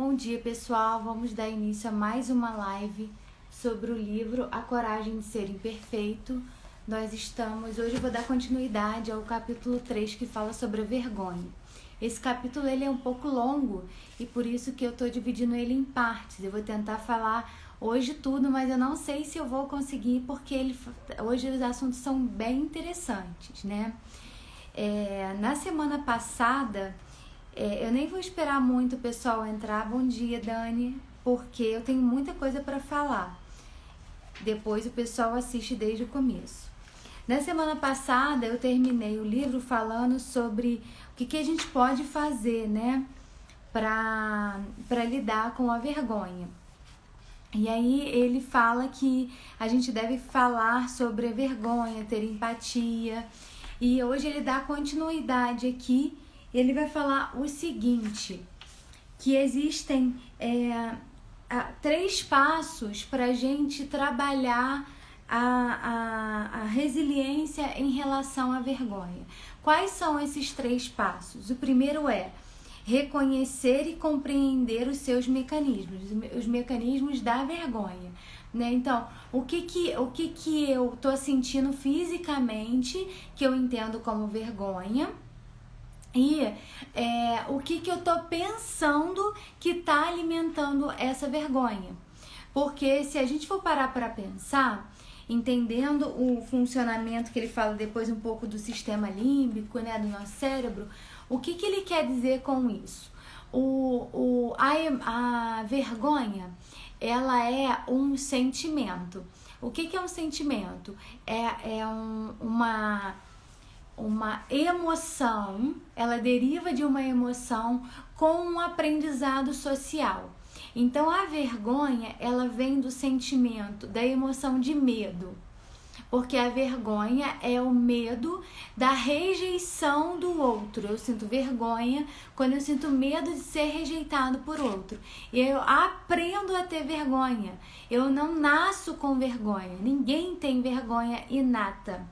Bom dia, pessoal. Vamos dar início a mais uma live sobre o livro A Coragem de Ser Imperfeito. Hoje eu vou dar continuidade ao capítulo 3, que fala sobre a vergonha. Esse capítulo ele é um pouco longo e por isso que eu estou dividindo ele em partes. Eu vou tentar falar hoje tudo, mas eu não sei se eu vou conseguir, porque hoje os assuntos são bem interessantes, né? Na semana passada, eu nem vou esperar muito o pessoal entrar. Bom dia, Dani, porque eu tenho muita coisa para falar. Depois o pessoal assiste desde o começo. Na semana passada eu terminei o livro falando sobre o que a gente pode fazer, né, para lidar com a vergonha. E aí ele fala que a gente deve falar sobre a vergonha, ter empatia. E hoje ele dá continuidade aqui. Ele vai falar o seguinte, que existem 3 passos para a gente trabalhar a resiliência em relação à vergonha. Quais são esses 3 passos? O primeiro é reconhecer e compreender os seus mecanismos, os mecanismos da vergonha, né? Então, o que eu tô sentindo fisicamente, que eu entendo como vergonha, e o que eu tô pensando que tá alimentando essa vergonha. Porque se a gente for parar para pensar, entendendo o funcionamento que ele fala depois um pouco do sistema límbico, né, do nosso cérebro, o que ele quer dizer com isso? A vergonha, ela é um sentimento. O que é um sentimento? Uma emoção, ela deriva de uma emoção com um aprendizado social. Então a vergonha, ela vem do sentimento, da emoção de medo, porque a vergonha é o medo da rejeição do outro. Eu sinto vergonha quando eu sinto medo de ser rejeitado por outro. E eu aprendo a ter vergonha. Eu não nasço com vergonha. Ninguém tem vergonha inata.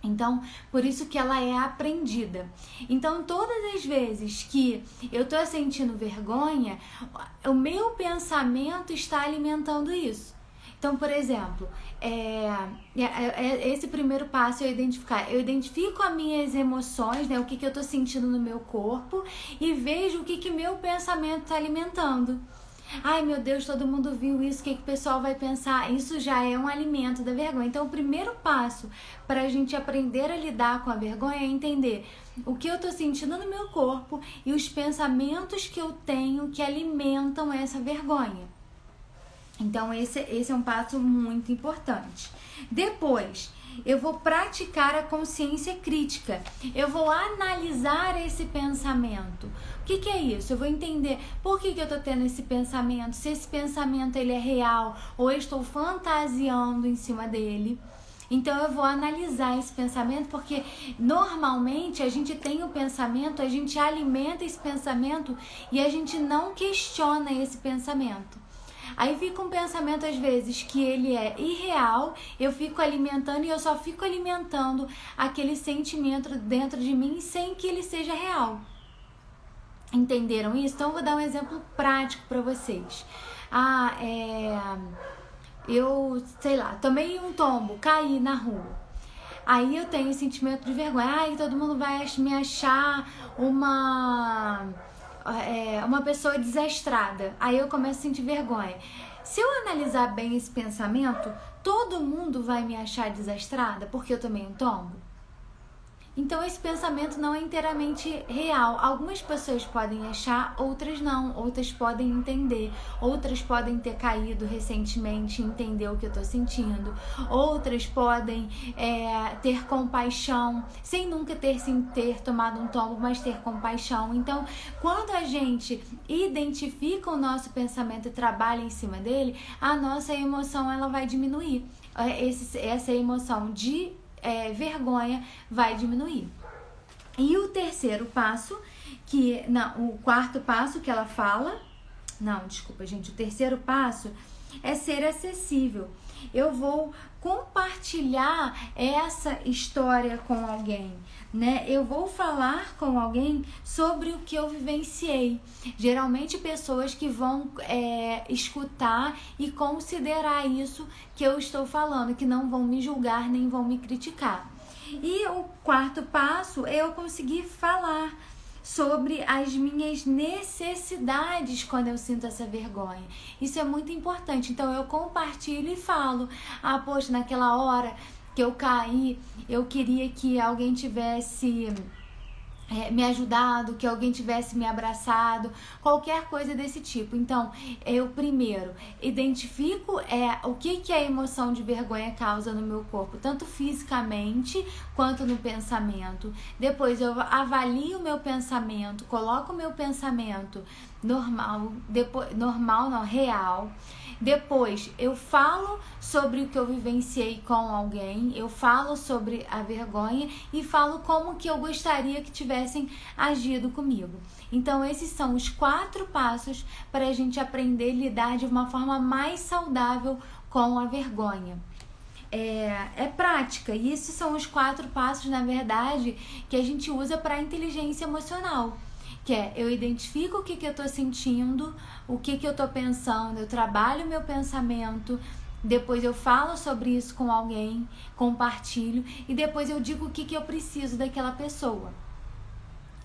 Então, por isso que ela é aprendida. Então, todas as vezes que eu tô sentindo vergonha, o meu pensamento está alimentando isso. Então, por exemplo, esse primeiro passo é identificar. Eu identifico as minhas emoções, né, o que eu tô sentindo no meu corpo, e vejo o que meu pensamento está alimentando. Ai, meu Deus, todo mundo viu isso, o que o pessoal vai pensar? Isso já é um alimento da vergonha. Então, o primeiro passo para a gente aprender a lidar com a vergonha é entender o que eu tô sentindo no meu corpo e os pensamentos que eu tenho que alimentam essa vergonha. Então, esse é um passo muito importante. Depois, eu vou praticar a consciência crítica. Eu vou analisar esse pensamento. O que é isso? Eu vou entender por que eu tô tendo esse pensamento, se esse pensamento ele é real ou eu estou fantasiando em cima dele. Então eu vou analisar esse pensamento, porque normalmente a gente tem o pensamento, a gente alimenta esse pensamento e a gente não questiona esse pensamento. Aí fica um pensamento às vezes que ele é irreal, eu fico alimentando e eu só fico alimentando aquele sentimento dentro de mim sem que ele seja real. Entenderam isso? Então eu vou dar um exemplo prático para vocês. Eu, sei lá, tomei um tombo, caí na rua. Aí eu tenho esse sentimento de vergonha. Ai, todo mundo vai me achar uma pessoa desastrada. Aí eu começo a sentir vergonha. Se eu analisar bem esse pensamento, todo mundo vai me achar desastrada porque eu tomei um tombo? Então esse pensamento não é inteiramente real. Algumas pessoas podem achar, outras não. Outras podem entender. Outras podem ter caído recentemente e entender o que eu tô sentindo. Outras podem ter compaixão, sem nunca ter tomado um tombo, mas ter compaixão. Então, quando a gente identifica o nosso pensamento e trabalha em cima dele, a nossa emoção ela vai diminuir. Essa emoção de vergonha vai diminuir. E o terceiro passo, o quarto passo que ela fala, o terceiro passo é ser acessível. Eu vou compartilhar essa história com alguém, né? Eu vou falar com alguém sobre o que eu vivenciei. Geralmente pessoas que vão escutar e considerar isso que eu estou falando, que não vão me julgar nem vão me criticar. E o quarto passo é eu conseguir falar sobre as minhas necessidades quando eu sinto essa vergonha. Isso é muito importante. Então eu compartilho e falo: ah, poxa, naquela hora que eu caí, eu queria que alguém tivesse me ajudado, que alguém tivesse me abraçado, qualquer coisa desse tipo. Então, eu primeiro identifico o que a emoção de vergonha causa no meu corpo, tanto fisicamente quanto no pensamento. Depois eu avalio o meu pensamento, coloco o meu pensamento real. Depois eu falo sobre o que eu vivenciei com alguém, eu falo sobre a vergonha e falo como que eu gostaria que tivessem agido comigo. Então esses são os 4 passos para a gente aprender a lidar de uma forma mais saudável com a vergonha. É prática, e esses são os 4 passos, na verdade, que a gente usa para a inteligência emocional. Que eu identifico o que eu tô sentindo, o que eu tô pensando, eu trabalho meu pensamento, depois eu falo sobre isso com alguém, compartilho, e depois eu digo o que eu preciso daquela pessoa.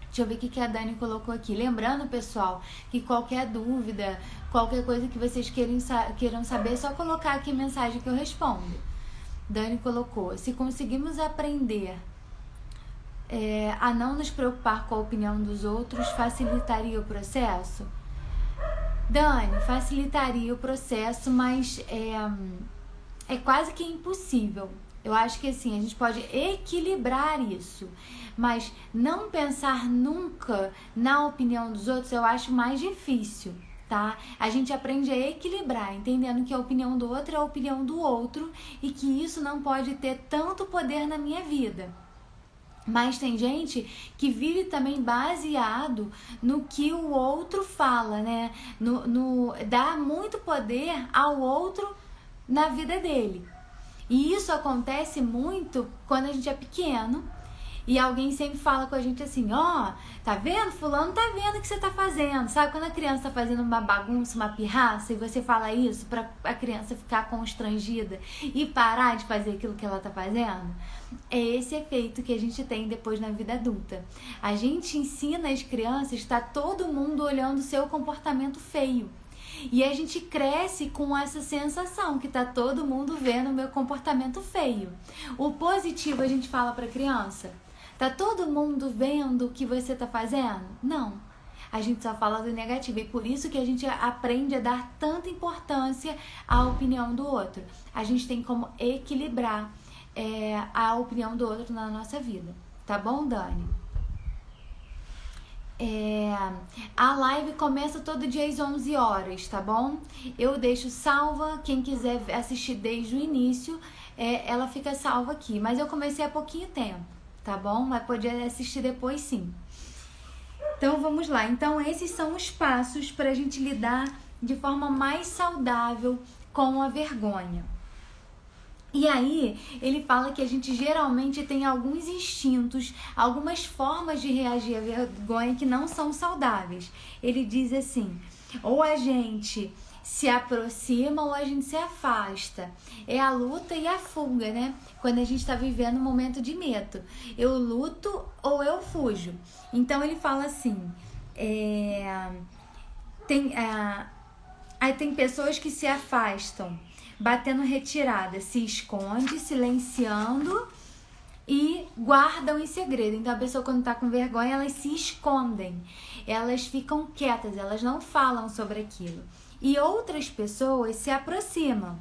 Deixa eu ver o que a Dani colocou aqui. Lembrando, pessoal, que qualquer dúvida, qualquer coisa que vocês queiram saber, é só colocar aqui mensagem que eu respondo. Dani colocou: se conseguimos aprender a não nos preocupar com a opinião dos outros, facilitaria o processo? Dani, facilitaria o processo, mas é quase que impossível. Eu acho que assim, a gente pode equilibrar isso, mas não pensar nunca na opinião dos outros eu acho mais difícil, tá? A gente aprende a equilibrar, entendendo que a opinião do outro é a opinião do outro e que isso não pode ter tanto poder na minha vida. Mas tem gente que vive também baseado no que o outro fala, né? Dá muito poder ao outro na vida dele. E isso acontece muito quando a gente é pequeno e alguém sempre fala com a gente assim: ó, tá vendo? Fulano tá vendo o que você tá fazendo. Sabe quando a criança tá fazendo uma bagunça, uma pirraça, e você fala isso pra a criança ficar constrangida e parar de fazer aquilo que ela tá fazendo? É esse efeito que a gente tem depois na vida adulta. A gente ensina as crianças, tá todo mundo olhando o seu comportamento feio. E a gente cresce com essa sensação que tá todo mundo vendo o meu comportamento feio. O positivo a gente fala pra criança: tá todo mundo vendo o que você tá fazendo? Não. A gente só fala do negativo. E por isso que a gente aprende a dar tanta importância à opinião do outro. A gente tem como equilibrar a opinião do outro na nossa vida. Tá bom, Dani? A live começa todo dia às 11 horas, tá bom? Eu deixo salva, quem quiser assistir desde o início, ela fica salva aqui. Mas eu comecei há pouquinho tempo, tá bom? Vai poder assistir depois, sim. Então vamos lá. Então esses são os passos para a gente lidar de forma mais saudável com a vergonha. E aí, ele fala que a gente geralmente tem alguns instintos, algumas formas de reagir à vergonha que não são saudáveis. Ele diz assim: ou a gente se aproxima ou a gente se afasta. É a luta e a fuga, né? Quando a gente está vivendo um momento de medo. Eu luto ou eu fujo. Então ele fala assim: aí tem pessoas que se afastam, batendo retirada, se esconde, silenciando e guardam em segredo. Então a pessoa, quando tá com vergonha, elas se escondem, elas ficam quietas, elas não falam sobre aquilo. E outras pessoas se aproximam,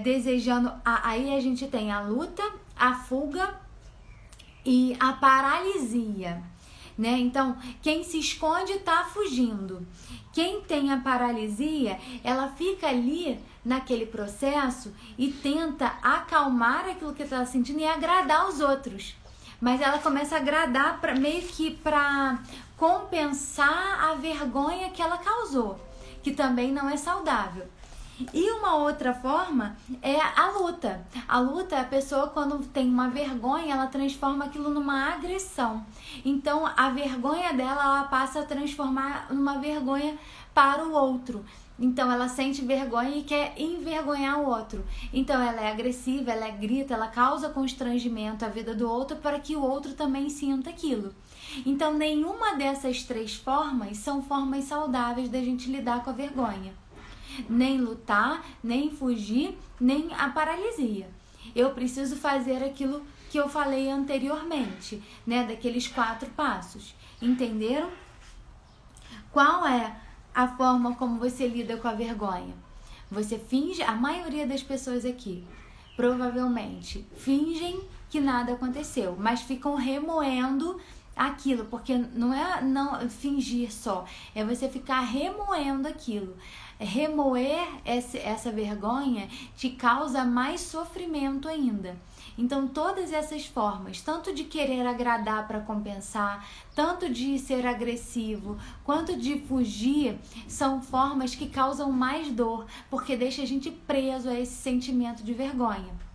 desejando. Aí a gente tem a luta, a fuga e a paralisia, né? Então, quem se esconde tá fugindo. Quem tem a paralisia, ela fica ali naquele processo e tenta acalmar aquilo que ela está sentindo e agradar os outros. Mas ela começa a agradar meio que para compensar a vergonha que ela causou, que também não é saudável. E uma outra forma é a luta. A luta, a pessoa quando tem uma vergonha, ela transforma aquilo numa agressão. Então a vergonha dela, ela passa a transformar numa vergonha para o outro. Então ela sente vergonha e quer envergonhar o outro. Então ela é agressiva, ela grita, ela causa constrangimento à vida do outro para que o outro também sinta aquilo. Então nenhuma dessas três formas são formas saudáveis da gente lidar com a vergonha. Nem lutar, nem fugir, nem a paralisia. Eu preciso fazer aquilo que eu falei anteriormente, né? Daqueles 4 passos. Entenderam? Qual é a forma como você lida com a vergonha? Você finge, a maioria das pessoas aqui, provavelmente, fingem que nada aconteceu, mas ficam remoendo aquilo, porque não é não fingir só, é você ficar remoendo aquilo. Remoer essa vergonha te causa mais sofrimento ainda. Então todas essas formas, tanto de querer agradar para compensar, tanto de ser agressivo, quanto de fugir, são formas que causam mais dor, porque deixa a gente preso a esse sentimento de vergonha.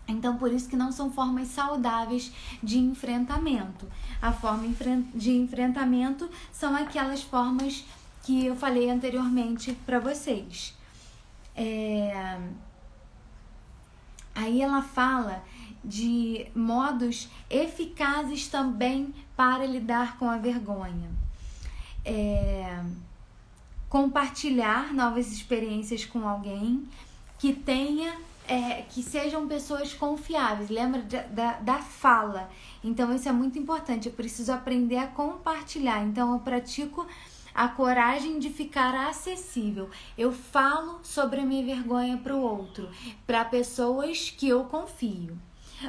Então, por isso que não são formas saudáveis de enfrentamento. A forma de enfrentamento são aquelas formas que eu falei anteriormente para vocês. Aí ela fala de modos eficazes também para lidar com a vergonha. Compartilhar novas experiências com alguém que tenha... que sejam pessoas confiáveis. Lembra da fala. Então isso é muito importante. Eu preciso aprender a compartilhar. Então eu pratico a coragem de ficar acessível. Eu falo sobre a minha vergonha para o outro, para pessoas que eu confio.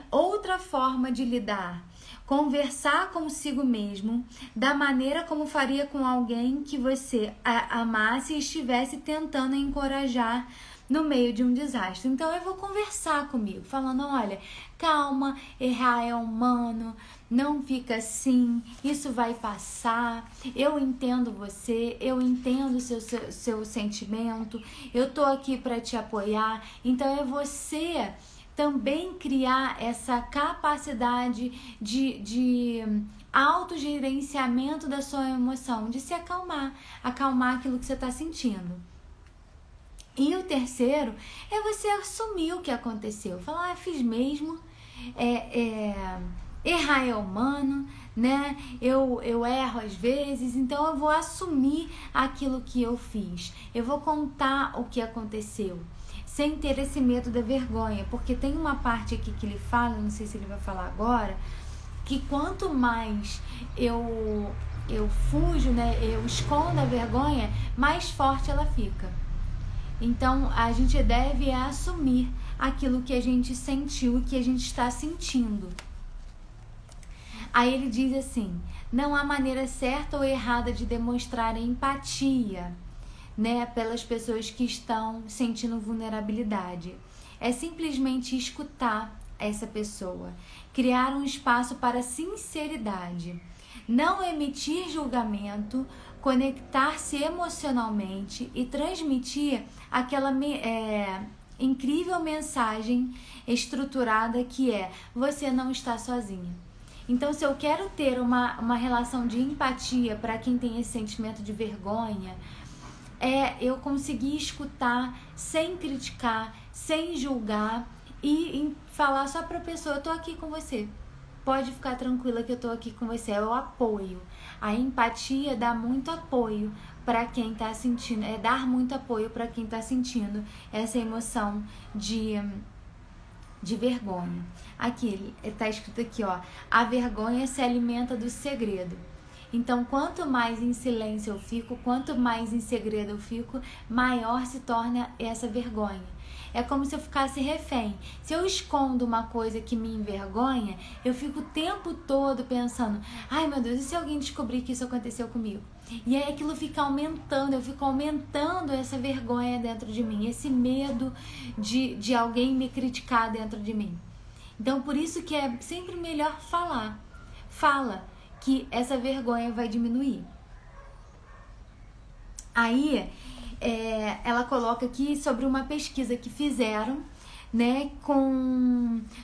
Outra forma de lidar: conversar consigo mesmo da maneira como faria com alguém que você amasse e estivesse tentando encorajar no meio de um desastre. Então eu vou conversar comigo, falando: olha, calma, errar é humano, não fica assim, isso vai passar, eu entendo você, eu entendo o seu sentimento, eu tô aqui para te apoiar. Então é você também criar essa capacidade de autogerenciamento da sua emoção, de se acalmar aquilo que você está sentindo. E o terceiro é você assumir o que aconteceu. Falar: fiz mesmo, errar é humano, né? Eu erro às vezes, então eu vou assumir aquilo que eu fiz. Eu vou contar o que aconteceu, sem ter esse medo da vergonha. Porque tem uma parte aqui que ele fala, não sei se ele vai falar agora, que quanto mais eu fujo, né? Eu escondo a vergonha, mais forte ela fica. Então, a gente deve assumir aquilo que a gente sentiu e que a gente está sentindo. Aí ele diz assim: não há maneira certa ou errada de demonstrar empatia, né, pelas pessoas que estão sentindo vulnerabilidade. É simplesmente escutar essa pessoa, criar um espaço para sinceridade, não emitir julgamento, conectar-se emocionalmente e transmitir aquela incrível mensagem estruturada que é: você não está sozinha. Então, se eu quero ter uma relação de empatia para quem tem esse sentimento de vergonha, eu conseguir escutar sem criticar, sem julgar e falar só para a pessoa: eu tô aqui com você. Pode ficar tranquila que eu tô aqui com você. É o apoio. A empatia dá muito apoio para quem tá sentindo, dar muito apoio para quem tá sentindo essa emoção de vergonha. Aqui, tá escrito aqui, ó: a vergonha se alimenta do segredo. Então, quanto mais em silêncio eu fico, quanto mais em segredo eu fico, maior se torna essa vergonha. É como se eu ficasse refém. Se eu escondo uma coisa que me envergonha, eu fico o tempo todo pensando: ai meu Deus, e se alguém descobrir que isso aconteceu comigo? E aí aquilo fica aumentando, eu fico aumentando essa vergonha dentro de mim, esse medo de alguém me criticar dentro de mim. Então, por isso que é sempre melhor falar. Fala, que essa vergonha vai diminuir. Aí, ela coloca aqui sobre uma pesquisa que fizeram, né,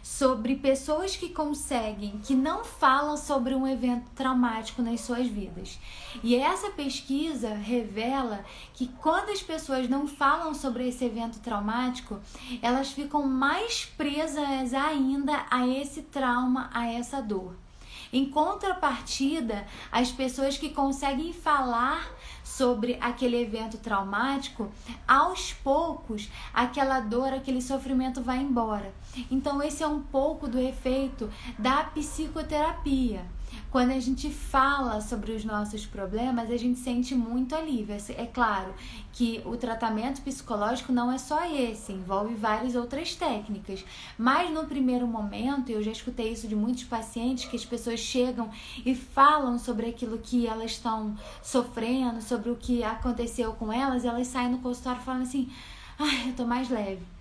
sobre pessoas que não falam sobre um evento traumático nas suas vidas. E essa pesquisa revela que quando as pessoas não falam sobre esse evento traumático, elas ficam mais presas ainda a esse trauma, a essa dor. Em contrapartida, as pessoas que conseguem falar sobre aquele evento traumático, aos poucos, aquela dor, aquele sofrimento vai embora. Então, esse é um pouco do efeito da psicoterapia. Quando a gente fala sobre os nossos problemas, a gente sente muito alívio. É claro que o tratamento psicológico não é só esse, envolve várias outras técnicas. Mas no primeiro momento, eu já escutei isso de muitos pacientes, que as pessoas chegam e falam sobre aquilo que elas estão sofrendo, sobre o que aconteceu com elas, e elas saem no consultório falando assim: ai, eu tô mais leve.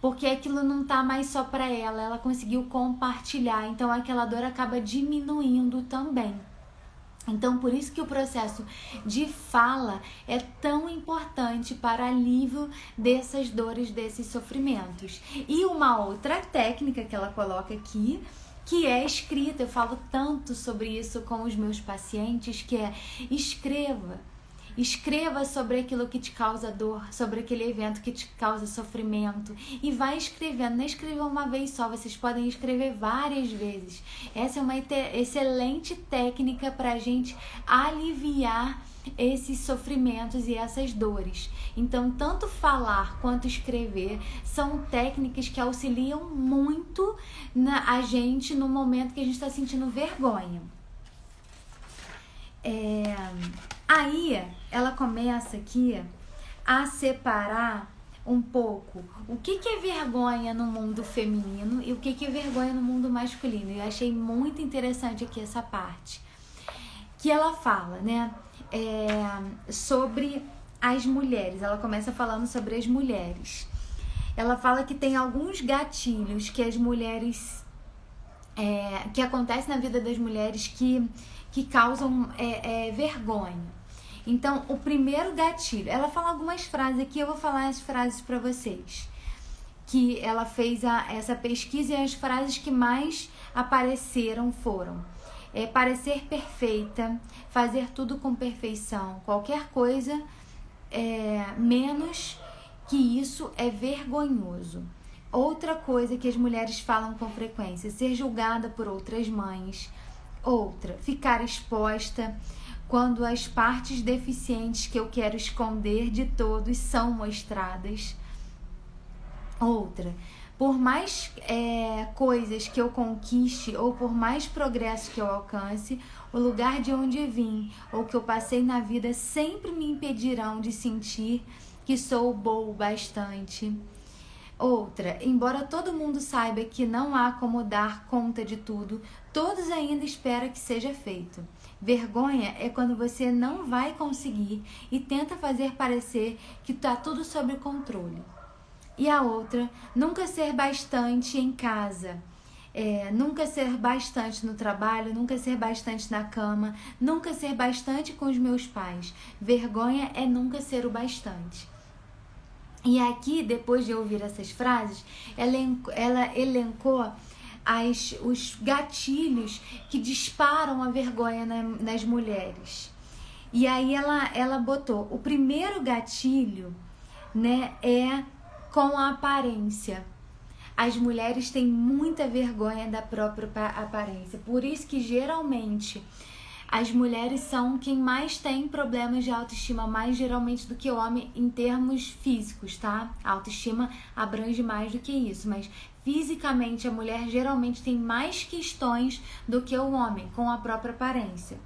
Porque aquilo não tá mais só para ela conseguiu compartilhar, então aquela dor acaba diminuindo também. Então, por isso que o processo de fala é tão importante para alívio dessas dores, desses sofrimentos. E uma outra técnica que ela coloca aqui, que é escrita, eu falo tanto sobre isso com os meus pacientes, que é: escreva. Escreva sobre aquilo que te causa dor, sobre aquele evento que te causa sofrimento, e vai escrevendo. Não escreva uma vez só, vocês podem escrever várias vezes. Essa é uma excelente técnica para a gente aliviar esses sofrimentos e essas dores. Então, tanto falar quanto escrever são técnicas que auxiliam muito a gente no momento que a gente está sentindo vergonha. Aí ela começa aqui a separar um pouco o que é vergonha no mundo feminino e o que é vergonha no mundo masculino. Eu achei muito interessante aqui essa parte que ela fala, né, sobre as mulheres. Ela começa falando sobre as mulheres. Ela fala que tem alguns gatilhos que as mulheres que acontecem na vida das mulheres que causam vergonha. Então, o primeiro gatilho, ela fala algumas frases aqui, eu vou falar as frases para vocês. Que ela fez essa pesquisa, e as frases que mais apareceram foram: parecer perfeita, fazer tudo com perfeição, qualquer coisa menos que isso é vergonhoso. Outra coisa que as mulheres falam com frequência: ser julgada por outras mães. Outra, ficar exposta quando as partes deficientes que eu quero esconder de todos são mostradas. Outra, por mais coisas que eu conquiste ou por mais progresso que eu alcance, o lugar de onde vim ou que eu passei na vida sempre me impedirão de sentir que sou boa o bastante. Outra, embora todo mundo saiba que não há como dar conta de tudo, todos ainda esperam que seja feito. Vergonha é quando você não vai conseguir e tenta fazer parecer que está tudo sob controle. E a outra, nunca ser bastante em casa, nunca ser bastante no trabalho, nunca ser bastante na cama, nunca ser bastante com os meus pais. Vergonha é nunca ser o bastante. E aqui, depois de ouvir essas frases, ela elencou os gatilhos que disparam a vergonha nas mulheres. E aí ela botou: o primeiro gatilho, né, é com a aparência. As mulheres têm muita vergonha da própria aparência. Por isso que geralmente as mulheres são quem mais tem problemas de autoestima, mais geralmente do que o homem em termos físicos, tá? A autoestima abrange mais do que isso, mas fisicamente a mulher geralmente tem mais questões do que o homem com a própria aparência.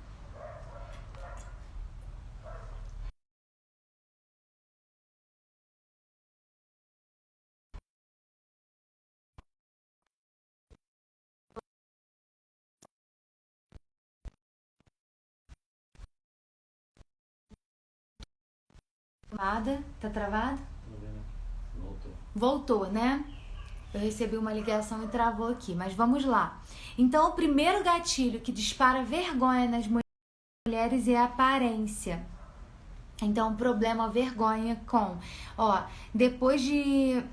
Tá travado? Voltou, né? Eu recebi uma ligação e travou aqui, mas vamos lá. Então, o primeiro gatilho que dispara vergonha nas mulheres é a aparência. Então, o problema, a vergonha com, depois de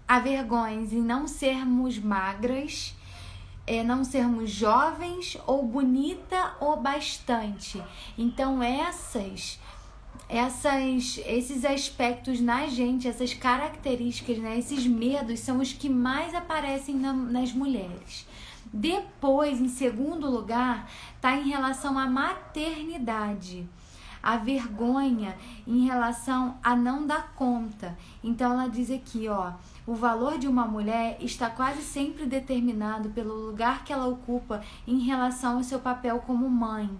a vergonha em não sermos magras, não sermos jovens ou bonita ou bastante. Então, esses aspectos na gente, essas características, né, esses medos são os que mais aparecem nas mulheres. Depois, em segundo lugar, está em relação à maternidade. A vergonha em relação a não dar conta. Então ela diz aqui, o valor de uma mulher está quase sempre determinado pelo lugar que ela ocupa em relação ao seu papel como mãe.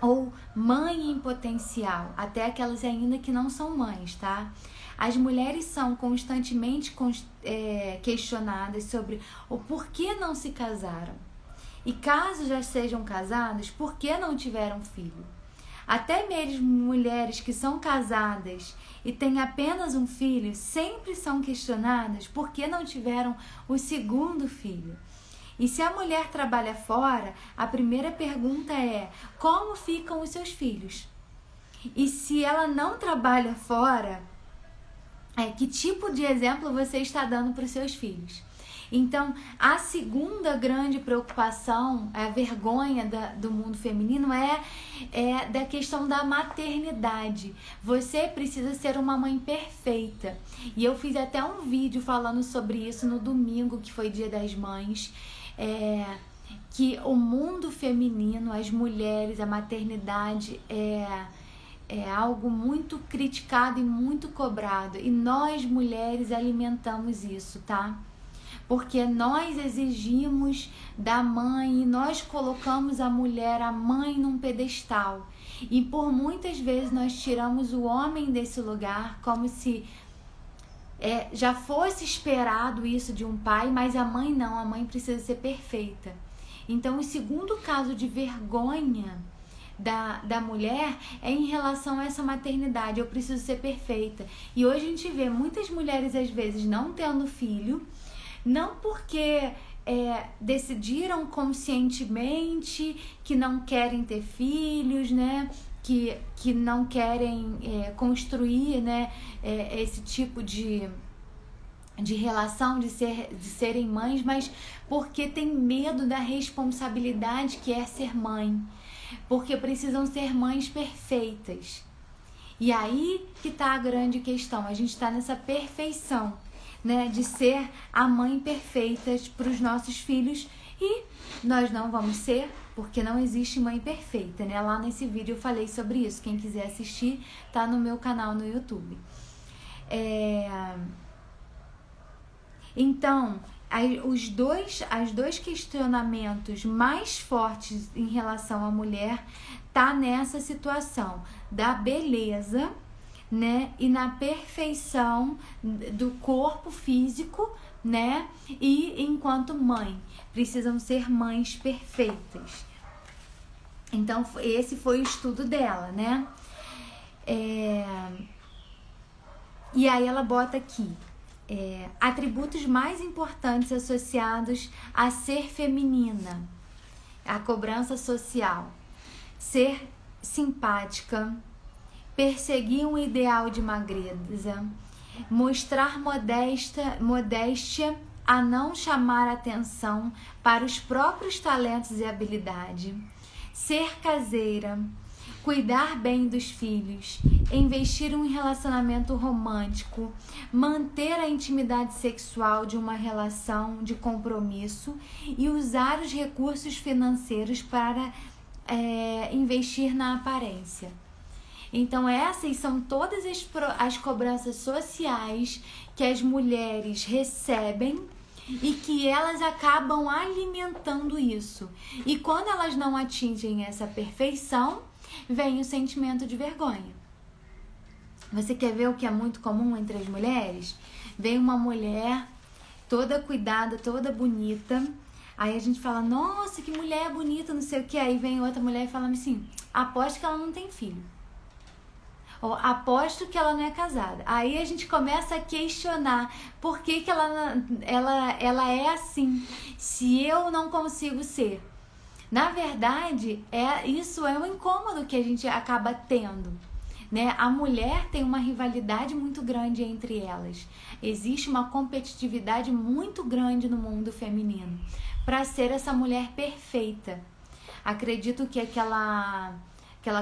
Ou mãe em potencial, até aquelas ainda que não são mães, tá? As mulheres são constantemente questionadas sobre o porquê não se casaram. E caso já sejam casadas, por que não tiveram filho? Até mesmo mulheres que são casadas e têm apenas um filho, sempre são questionadas por que não tiveram o segundo filho. E se a mulher trabalha fora, a primeira pergunta é: como ficam os seus filhos? E se ela não trabalha fora, que tipo de exemplo você está dando para os seus filhos? Então, a segunda grande preocupação, a vergonha do mundo feminino é da questão da maternidade. Você precisa ser uma mãe perfeita. E eu fiz até um vídeo falando sobre isso no domingo, que foi Dia das Mães. Que o mundo feminino, as mulheres, a maternidade é algo muito criticado e muito cobrado. E nós, mulheres, alimentamos isso, tá? Porque nós exigimos da mãe, nós colocamos a mulher, a mãe, num pedestal. E por muitas vezes nós tiramos o homem desse lugar, como se já fosse esperado isso de um pai, mas a mãe não, a mãe precisa ser perfeita. Então, o segundo caso de vergonha da mulher é em relação a essa maternidade. Eu preciso ser perfeita. E hoje a gente vê muitas mulheres, às vezes, não tendo filho, não porque decidiram conscientemente que não querem ter filhos, né? Que não querem construir, né, esse tipo de relação, de serem mães, mas porque tem medo da responsabilidade que é ser mãe, porque precisam ser mães perfeitas. E aí que está a grande questão, a gente está nessa perfeição, né, de ser a mãe perfeita para os nossos filhos, e nós não vamos ser, porque não existe mãe perfeita, né? Lá nesse vídeo eu falei sobre isso. Quem quiser assistir, tá no meu canal no YouTube. Então, os dois questionamentos mais fortes em relação à mulher tá nessa situação da beleza, né? E na perfeição do corpo físico, né? E enquanto mãe, precisam ser mães perfeitas. Então, esse foi o estudo dela, né? E aí ela bota aqui atributos mais importantes associados a ser feminina, a cobrança social: ser simpática, perseguir um ideal de magreza, mostrar modéstia a não chamar atenção para os próprios talentos e habilidade, ser caseira, cuidar bem dos filhos, investir em um relacionamento romântico, manter a intimidade sexual de uma relação de compromisso e usar os recursos financeiros para investir na aparência. Então essas são todas as cobranças sociais que as mulheres recebem e que elas acabam alimentando isso. E quando elas não atingem essa perfeição, vem o sentimento de vergonha. Você quer ver o que é muito comum entre as mulheres? Vem uma mulher toda cuidada, toda bonita, aí a gente fala: nossa, que mulher bonita, não sei o que. Aí vem outra mulher e fala assim: aposto que ela não tem filho. Ou aposto que ela não é casada. Aí a gente começa a questionar por que ela é assim, se eu não consigo ser. Na verdade, isso é um incômodo que a gente acaba tendo, né? A mulher tem uma rivalidade muito grande entre elas. Existe uma competitividade muito grande no mundo feminino para ser essa mulher perfeita. Acredito que aquela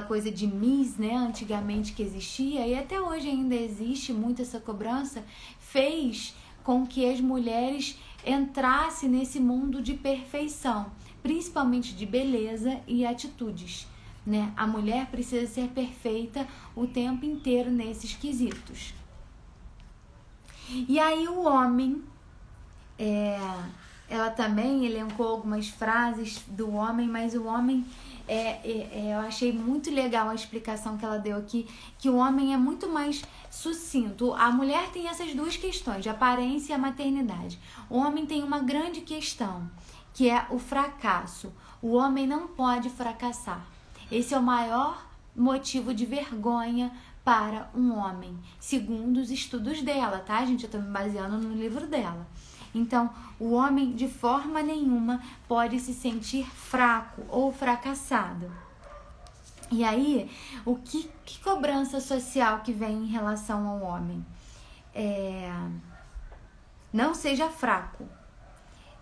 coisa de Miss, né, antigamente que existia, e até hoje ainda existe muito essa cobrança, fez com que as mulheres entrassem nesse mundo de perfeição, principalmente de beleza e atitudes, né? A mulher precisa ser perfeita o tempo inteiro nesses quesitos. E aí o homem, ela também elencou algumas frases do homem, mas o homem, eu achei muito legal a explicação que ela deu aqui, que o homem é muito mais sucinto. A mulher tem essas duas questões, de aparência e a maternidade. O homem tem uma grande questão, que é o fracasso. O homem não pode fracassar. Esse é o maior motivo de vergonha para um homem, segundo os estudos dela, tá, gente? Eu tô me baseando no livro dela. Então, o homem de forma nenhuma pode se sentir fraco ou fracassado. E aí, que cobrança social que vem em relação ao homem? Não seja fraco.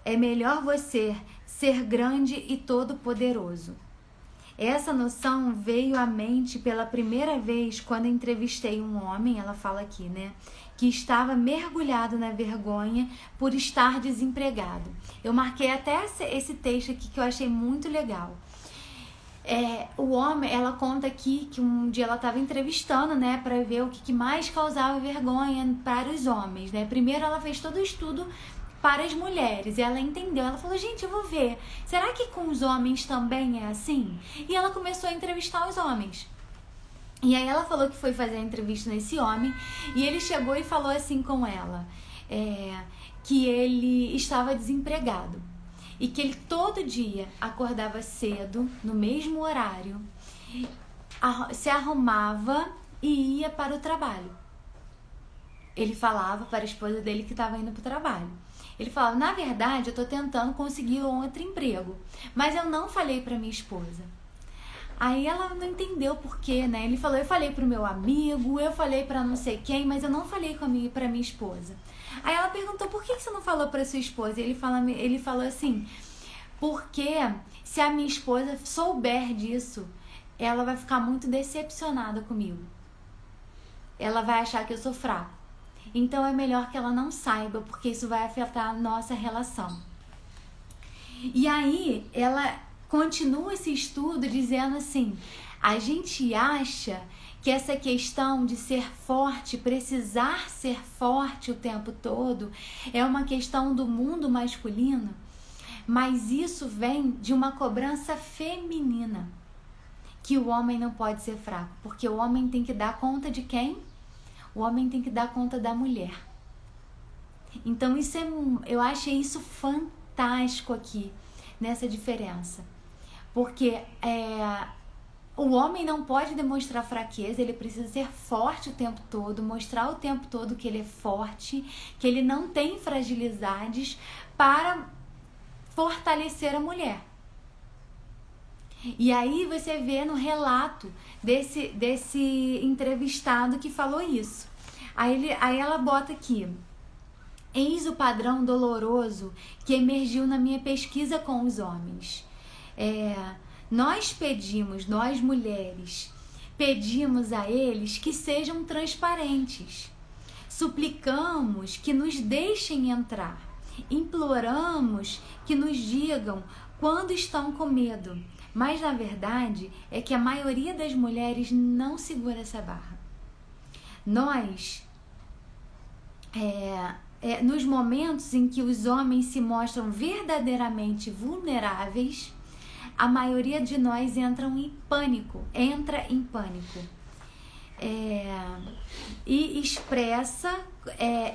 É melhor você ser grande e todo-poderoso. Essa noção veio à mente pela primeira vez quando entrevistei um homem, ela fala aqui, né, que estava mergulhado na vergonha por estar desempregado. Eu marquei até esse texto aqui que eu achei muito legal. O homem, ela conta aqui que um dia ela estava entrevistando, né, para ver o que mais causava vergonha para os homens, né. Primeiro ela fez todo o estudo para as mulheres, e ela entendeu, ela falou, gente, eu vou ver, será que com os homens também é assim? E ela começou a entrevistar os homens. E aí ela falou que foi fazer a entrevista nesse homem, e ele chegou e falou assim com ela, que ele estava desempregado, e que ele todo dia acordava cedo, no mesmo horário, se arrumava e ia para o trabalho. Ele falava para a esposa dele que estava indo para o trabalho. Ele falava, na verdade, eu estou tentando conseguir outro emprego, mas eu não falei para minha esposa. Aí ela não entendeu por quê, né? Ele falou, eu falei pro meu amigo, eu falei para não sei quem, mas eu não falei para minha esposa. Aí ela perguntou, por que você não falou para sua esposa? E ele falou assim, porque se a minha esposa souber disso, ela vai ficar muito decepcionada comigo. Ela vai achar que eu sou fraco. Então é melhor que ela não saiba, porque isso vai afetar a nossa relação. E aí ela continua esse estudo dizendo assim, a gente acha que essa questão de ser forte, precisar ser forte o tempo todo, é uma questão do mundo masculino, mas isso vem de uma cobrança feminina, que o homem não pode ser fraco, porque o homem tem que dar conta de quem? O homem tem que dar conta da mulher. Então eu achei isso fantástico aqui, nessa diferença. Porque o homem não pode demonstrar fraqueza, ele precisa ser forte o tempo todo, mostrar o tempo todo que ele é forte, que ele não tem fragilidades para fortalecer a mulher. E aí você vê no relato desse entrevistado que falou isso. Aí ela bota aqui, eis o padrão doloroso que emergiu na minha pesquisa com os homens. Nós mulheres, pedimos a eles que sejam transparentes. Suplicamos que nos deixem entrar. Imploramos que nos digam quando estão com medo. Mas na verdade é que a maioria das mulheres não segura essa barra. Nós, nos momentos em que os homens se mostram verdadeiramente vulneráveis, a maioria de nós entra em pânico e expressa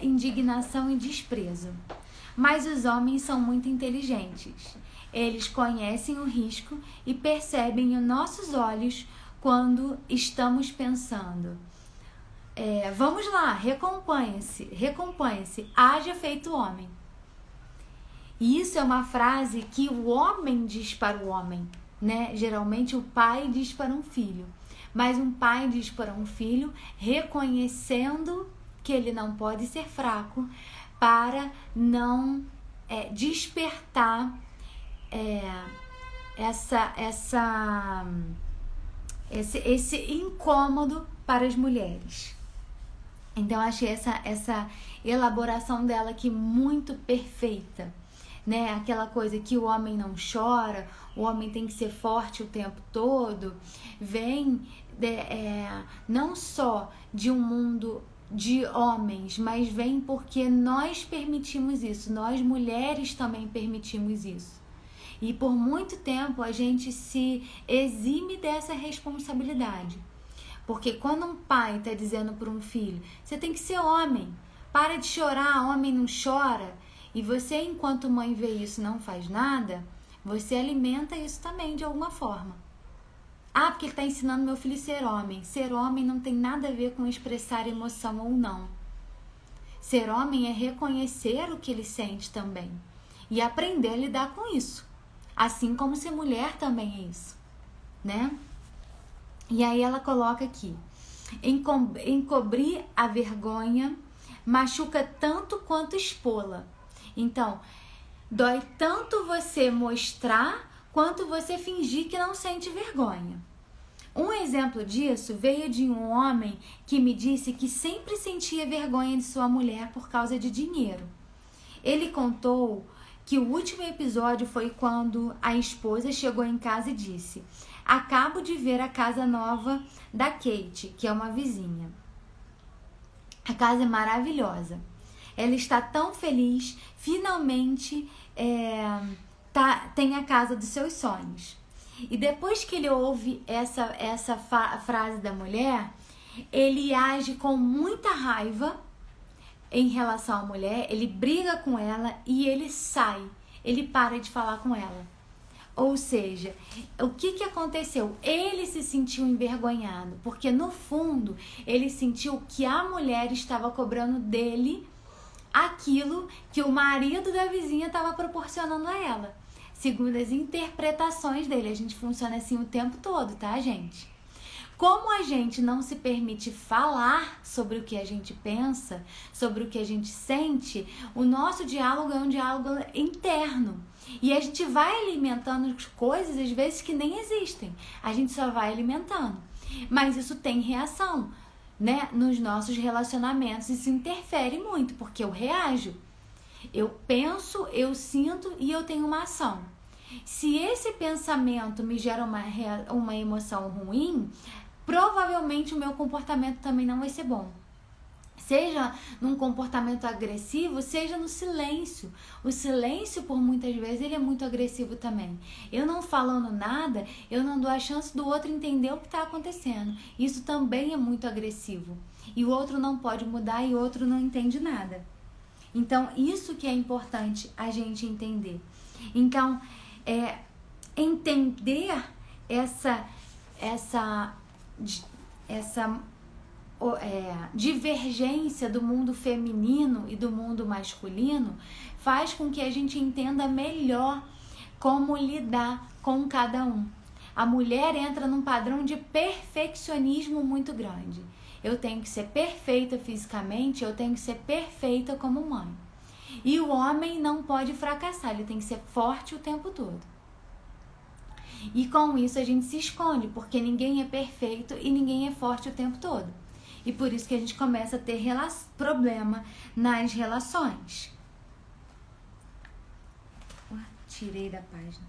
indignação e desprezo. Mas os homens são muito inteligentes. Eles conhecem o risco e percebem em nossos olhos quando estamos pensando, vamos lá, recomponha-se, haja feito homem. E isso é uma frase que o homem diz para o homem, né? Geralmente o pai diz para um filho. Mas um pai diz para um filho reconhecendo que ele não pode ser fraco para não despertar esse incômodo para as mulheres. Então, achei essa elaboração dela aqui muito perfeita, né? Aquela coisa que o homem não chora, o homem tem que ser forte o tempo todo, vem não só de um mundo de homens, mas vem porque nós permitimos isso, nós mulheres também permitimos isso. E por muito tempo a gente se exime dessa responsabilidade. Porque quando um pai está dizendo para um filho, você tem que ser homem, para de chorar, homem não chora, e você, enquanto mãe, vê isso e não faz nada, você alimenta isso também de alguma forma. Ah, porque ele está ensinando meu filho a ser homem. Ser homem não tem nada a ver com expressar emoção ou não. Ser homem é reconhecer o que ele sente também e aprender a lidar com isso. Assim como ser mulher também é isso, né? E aí ela coloca aqui, encobrir a vergonha machuca tanto quanto expô-la. Então, dói tanto você mostrar quanto você fingir que não sente vergonha. Um exemplo disso veio de um homem que me disse que sempre sentia vergonha de sua mulher por causa de dinheiro. Ele contou que o último episódio foi quando a esposa chegou em casa e disse: acabo de ver a casa nova da Kate, que é uma vizinha. A casa é maravilhosa. Ela está tão feliz, finalmente tem a casa dos seus sonhos. E depois que ele ouve essa frase da mulher, ele age com muita raiva em relação à mulher, ele briga com ela e ele sai, ele para de falar com ela. Ou seja, o que aconteceu? Ele se sentiu envergonhado, porque no fundo ele sentiu que a mulher estava cobrando dele aquilo que o marido da vizinha estava proporcionando a ela, segundo as interpretações dele. A gente funciona assim o tempo todo, tá, gente? Como a gente não se permite falar sobre o que a gente pensa, sobre o que a gente sente, o nosso diálogo é um diálogo interno. E a gente vai alimentando coisas, às vezes, que nem existem. A gente só vai alimentando. Mas isso tem reação, né? Nos nossos relacionamentos. Isso interfere muito, porque eu reajo. Eu penso, eu sinto e eu tenho uma ação. Se esse pensamento me gera uma emoção ruim, provavelmente o meu comportamento também não vai ser bom. Seja num comportamento agressivo, seja no silêncio. O silêncio, por muitas vezes, ele é muito agressivo também. Eu não falando nada, eu não dou a chance do outro entender o que está acontecendo. Isso também é muito agressivo. E o outro não pode mudar e o outro não entende nada. Então, isso que é importante a gente entender. Então, entender essa divergência do mundo feminino e do mundo masculino faz com que a gente entenda melhor como lidar com cada um. A mulher entra num padrão de perfeccionismo muito grande. Eu tenho que ser perfeita fisicamente, eu tenho que ser perfeita como mãe. E o homem não pode fracassar, ele tem que ser forte o tempo todo. E com isso a gente se esconde, porque ninguém é perfeito e ninguém é forte o tempo todo. E por isso que a gente começa a ter problema nas relações. Tirei da página.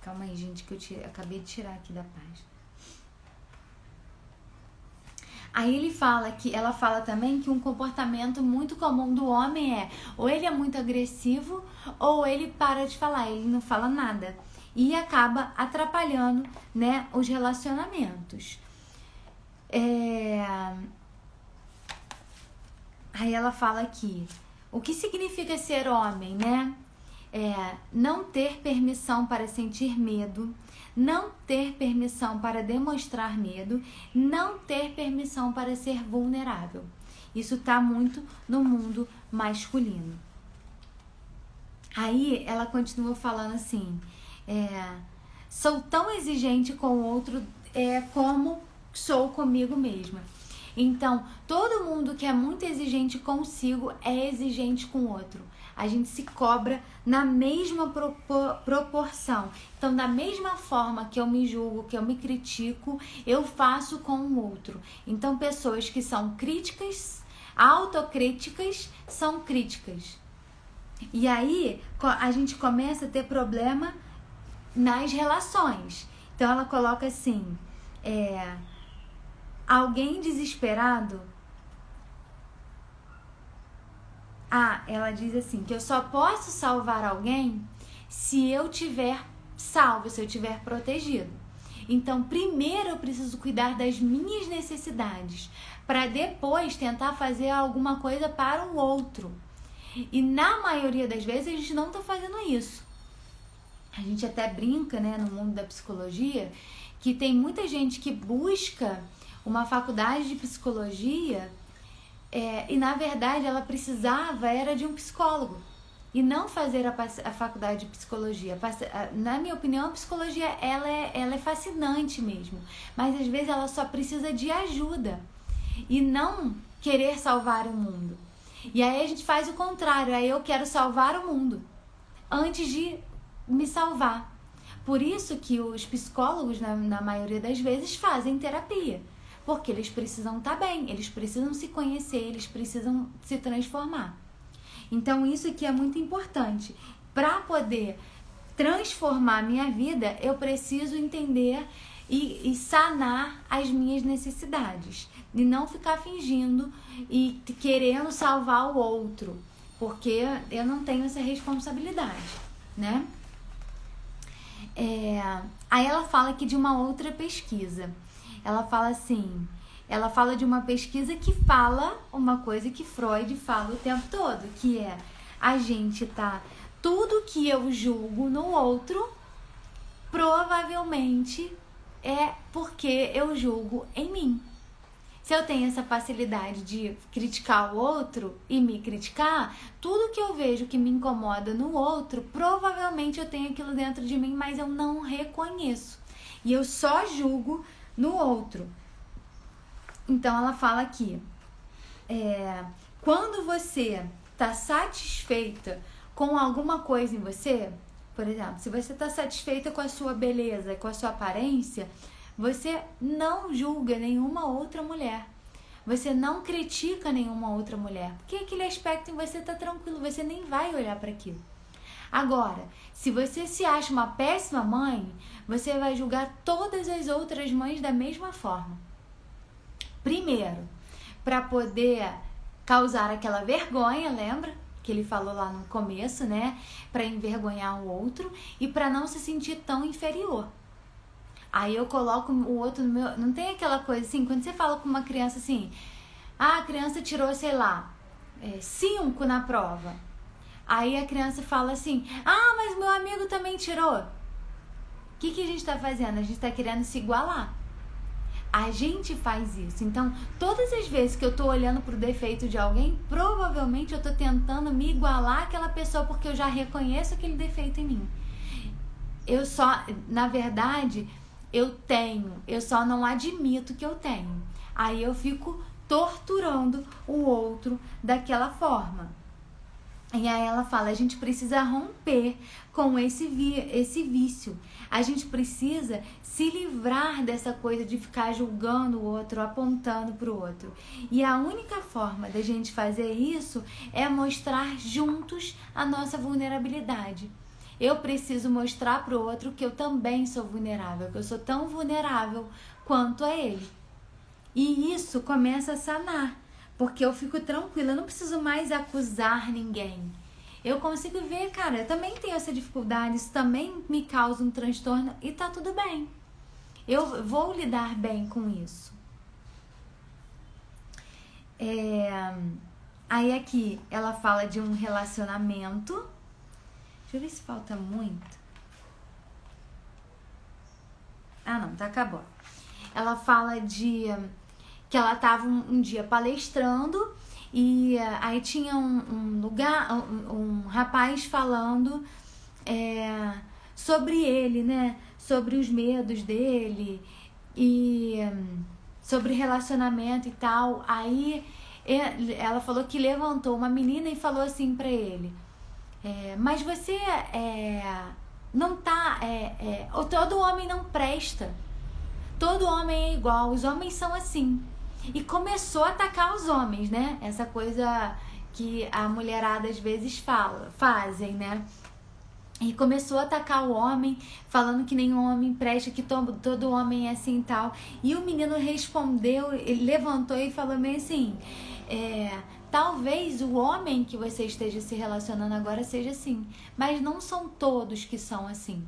Calma aí, gente, que eu acabei de tirar aqui da página. Aí ela fala também que um comportamento muito comum do homem é ou ele é muito agressivo ou ele para de falar, ele não fala nada. E acaba atrapalhando, né, os relacionamentos. Aí ela fala aqui, o que significa ser homem, né? Não ter permissão para sentir medo, não ter permissão para demonstrar medo, não ter permissão para ser vulnerável. Isso tá muito no mundo masculino. Aí ela continua falando assim, sou tão exigente com o outro como sou comigo mesma. Então, todo mundo que é muito exigente consigo é exigente com o outro. A gente se cobra na mesma proporção. Então, da mesma forma que eu me julgo, que eu me critico, eu faço com o outro. Então, pessoas que são críticas, autocríticas, são críticas. E aí, a gente começa a ter problema nas relações. Então, ela coloca assim, alguém desesperado... ela diz assim, que eu só posso salvar alguém se eu tiver salvo, se eu tiver protegido. Então, primeiro eu preciso cuidar das minhas necessidades, para depois tentar fazer alguma coisa para o outro. E na maioria das vezes a gente não está fazendo isso. A gente até brinca, né, no mundo da psicologia, que tem muita gente que busca uma faculdade de psicologia e na verdade ela precisava era de um psicólogo e não fazer a faculdade de psicologia. Na minha opinião, a psicologia ela é fascinante mesmo, mas às vezes ela só precisa de ajuda e não querer salvar o mundo. E aí a gente faz o contrário, aí eu quero salvar o mundo antes de me salvar. Por isso que os psicólogos, na maioria das vezes, fazem terapia. Porque eles precisam estar bem, eles precisam se conhecer, eles precisam se transformar. Então isso aqui é muito importante. Para poder transformar a minha vida, eu preciso entender e sanar as minhas necessidades. E não ficar fingindo e querendo salvar o outro. Porque eu não tenho essa responsabilidade, né? Aí ela fala aqui de uma outra pesquisa. Ela fala assim, ela fala de uma pesquisa que fala uma coisa que Freud fala o tempo todo, que é a gente tudo que eu julgo no outro, provavelmente é porque eu julgo em mim. Se eu tenho essa facilidade de criticar o outro e me criticar, tudo que eu vejo que me incomoda no outro, provavelmente eu tenho aquilo dentro de mim, mas eu não reconheço. E eu só julgo no outro. Então ela fala aqui, quando você está satisfeita com alguma coisa em você, por exemplo, se você está satisfeita com a sua beleza, com a sua aparência, você não julga nenhuma outra mulher. Você não critica nenhuma outra mulher. Porque aquele aspecto em você está tranquilo, você nem vai olhar para aquilo. Agora, se você se acha uma péssima mãe, você vai julgar todas as outras mães da mesma forma. Primeiro, para poder causar aquela vergonha, lembra? Que ele falou lá no começo, né? Para envergonhar o outro e para não se sentir tão inferior. Aí eu coloco o outro no meu... Não tem aquela coisa assim, quando você fala com uma criança assim, a criança tirou, sei lá, 5 na prova. Aí a criança fala assim, mas meu amigo também tirou. O que a gente está fazendo? A gente está querendo se igualar. A gente faz isso. Então, todas as vezes que eu tô olhando pro defeito de alguém, provavelmente eu tô tentando me igualar àquela pessoa porque eu já reconheço aquele defeito em mim. Na verdade, eu só não admito que eu tenho. Aí eu fico torturando o outro daquela forma. E aí ela fala, a gente precisa romper com esse vício. A gente precisa se livrar dessa coisa de ficar julgando o outro, apontando para o outro. E a única forma da gente fazer isso é mostrar juntos a nossa vulnerabilidade. Eu preciso mostrar para o outro que eu também sou vulnerável, que eu sou tão vulnerável quanto a ele. E isso começa a sanar. Porque eu fico tranquila, eu não preciso mais acusar ninguém. Eu consigo ver, cara, eu também tenho essa dificuldade, isso também me causa um transtorno e tá tudo bem. Eu vou lidar bem com isso. Aí aqui ela fala de um relacionamento. Deixa eu ver se falta muito. Não, tá, acabou. Ela fala que ela estava um dia palestrando E aí tinha um rapaz falando sobre ele, né? Sobre os medos dele e sobre relacionamento e tal. Aí ela falou que levantou uma menina e falou assim pra ele: mas você não tá... todo homem não presta. Todo homem é igual. Os homens são assim. E começou a atacar os homens, né? Essa coisa que a mulherada às vezes fazem, né? E começou a atacar o homem, falando que nenhum homem presta, que todo homem é assim e tal. E o menino respondeu, ele levantou e falou meio assim: talvez o homem que você esteja se relacionando agora seja assim, mas não são todos que são assim.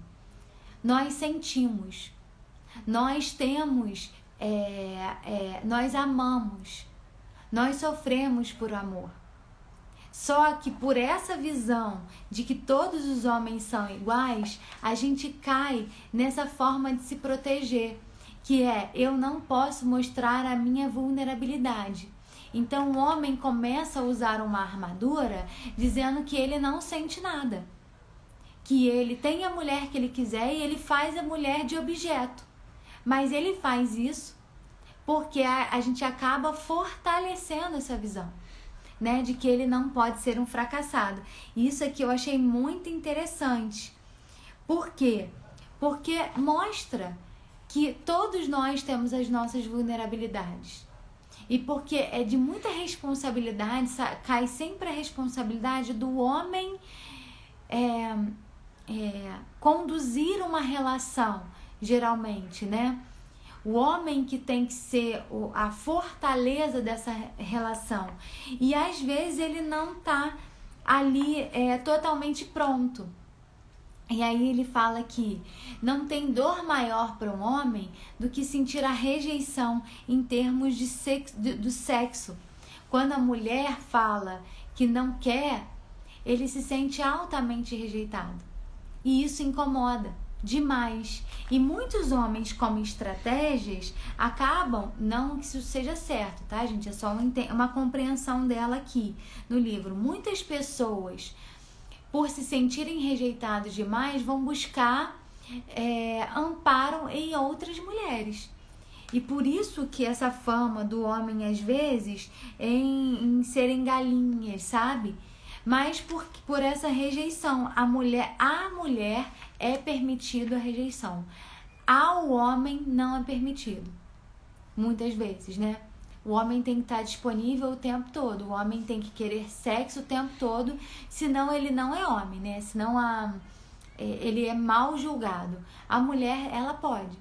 Nós sentimos, nós temos, nós amamos, nós sofremos por amor. Só que por essa visão de que todos os homens são iguais, a gente cai nessa forma de se proteger, que eu não posso mostrar a minha vulnerabilidade. Então o homem começa a usar uma armadura dizendo que ele não sente nada, que ele tem a mulher que ele quiser e ele faz a mulher de objeto. Mas ele faz isso porque a gente acaba fortalecendo essa visão, né, de que ele não pode ser um fracassado. Isso aqui eu achei muito interessante. Por quê? Porque mostra que todos nós temos as nossas vulnerabilidades. E porque é de muita responsabilidade, cai sempre a responsabilidade do homem conduzir uma relação, geralmente, né? O homem que tem que ser a fortaleza dessa relação. E às vezes ele não tá ali totalmente pronto. E aí ele fala que não tem dor maior para um homem do que sentir a rejeição em termos do sexo. Quando a mulher fala que não quer, ele se sente altamente rejeitado. E isso incomoda demais. E muitos homens, como estratégias, acabam, não que isso seja certo, tá, gente? É só uma compreensão dela aqui no livro. Muitas pessoas, por se sentirem rejeitados demais, vão buscar amparo em outras mulheres. E por isso que essa fama do homem, às vezes, em serem galinhas, sabe? Mas por essa rejeição. A mulher é permitido a rejeição. Ao homem não é permitido. Muitas vezes, né? O homem tem que estar disponível o tempo todo. O homem tem que querer sexo o tempo todo. Senão ele não é homem, né? Senão ele é mal julgado. A mulher, ela pode.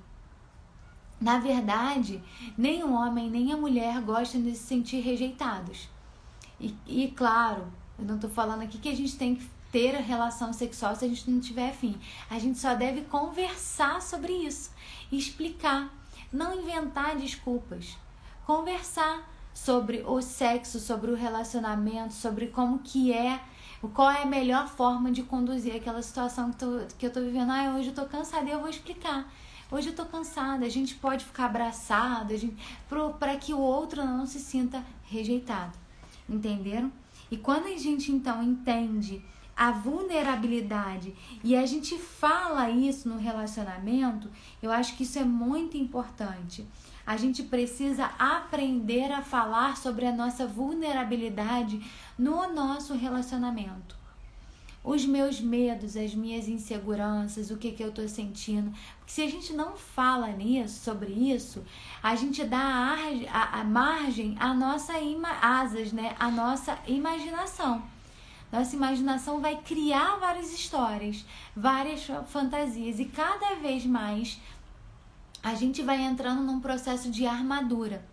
Na verdade, nem o homem nem a mulher gostam de se sentir rejeitados. E claro, eu não tô falando aqui que a gente tem que ter a relação sexual se a gente não tiver afim. A gente só deve conversar sobre isso, explicar, não inventar desculpas. Conversar sobre o sexo, sobre o relacionamento, sobre como que qual é a melhor forma de conduzir aquela situação que eu tô vivendo. Hoje eu tô cansada e eu vou explicar. Hoje eu tô cansada, a gente pode ficar abraçado, para que o outro não se sinta rejeitado. Entenderam? E quando a gente então entende a vulnerabilidade e a gente fala isso no relacionamento, eu acho que isso é muito importante. A gente precisa aprender a falar sobre a nossa vulnerabilidade no nosso relacionamento. Os meus medos, as minhas inseguranças, o que eu tô sentindo. Porque se a gente não fala sobre isso, a gente dá a margem à nossa asas, né? A nossa imaginação. Nossa imaginação vai criar várias histórias, várias fantasias. E cada vez mais a gente vai entrando num processo de armadura.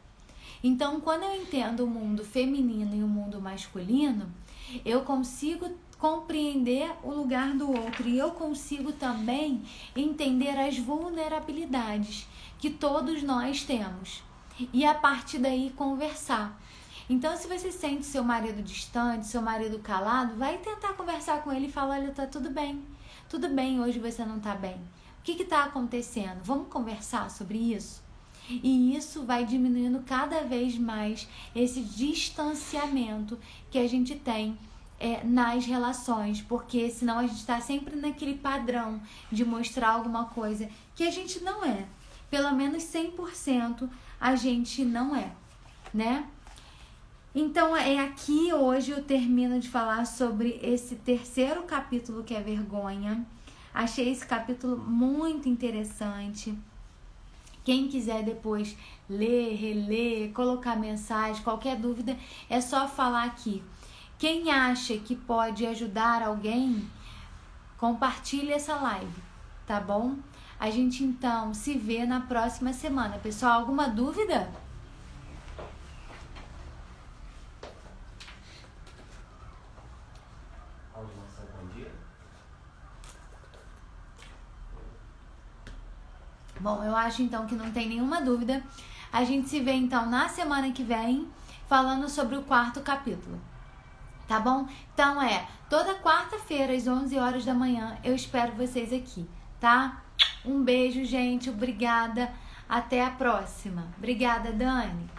Então, quando eu entendo o mundo feminino e o mundo masculino, eu consigo compreender o lugar do outro e eu consigo também entender as vulnerabilidades que todos nós temos e a partir daí conversar. Então, se você sente seu marido distante, seu marido calado, vai tentar conversar com ele e falar: olha, tá tudo bem, hoje você não tá bem, o que tá acontecendo? Vamos conversar sobre isso? E isso vai diminuindo cada vez mais esse distanciamento que a gente tem nas relações, porque senão a gente está sempre naquele padrão de mostrar alguma coisa que a gente não é. Pelo menos 100% a gente não é, né? Então aqui hoje eu termino de falar sobre esse terceiro capítulo, que é vergonha. Achei esse capítulo muito interessante. Quem quiser depois ler, reler, colocar mensagem, qualquer dúvida, é só falar aqui. Quem acha que pode ajudar alguém, compartilhe essa live, tá bom? A gente então se vê na próxima semana. Pessoal, alguma dúvida? Bom, eu acho então que não tem nenhuma dúvida. A gente se vê então na semana que vem, falando sobre o quarto capítulo. Tá bom? Então toda quarta-feira às 11 horas da manhã eu espero vocês aqui, tá? Um beijo, gente. Obrigada. Até a próxima. Obrigada, Dani.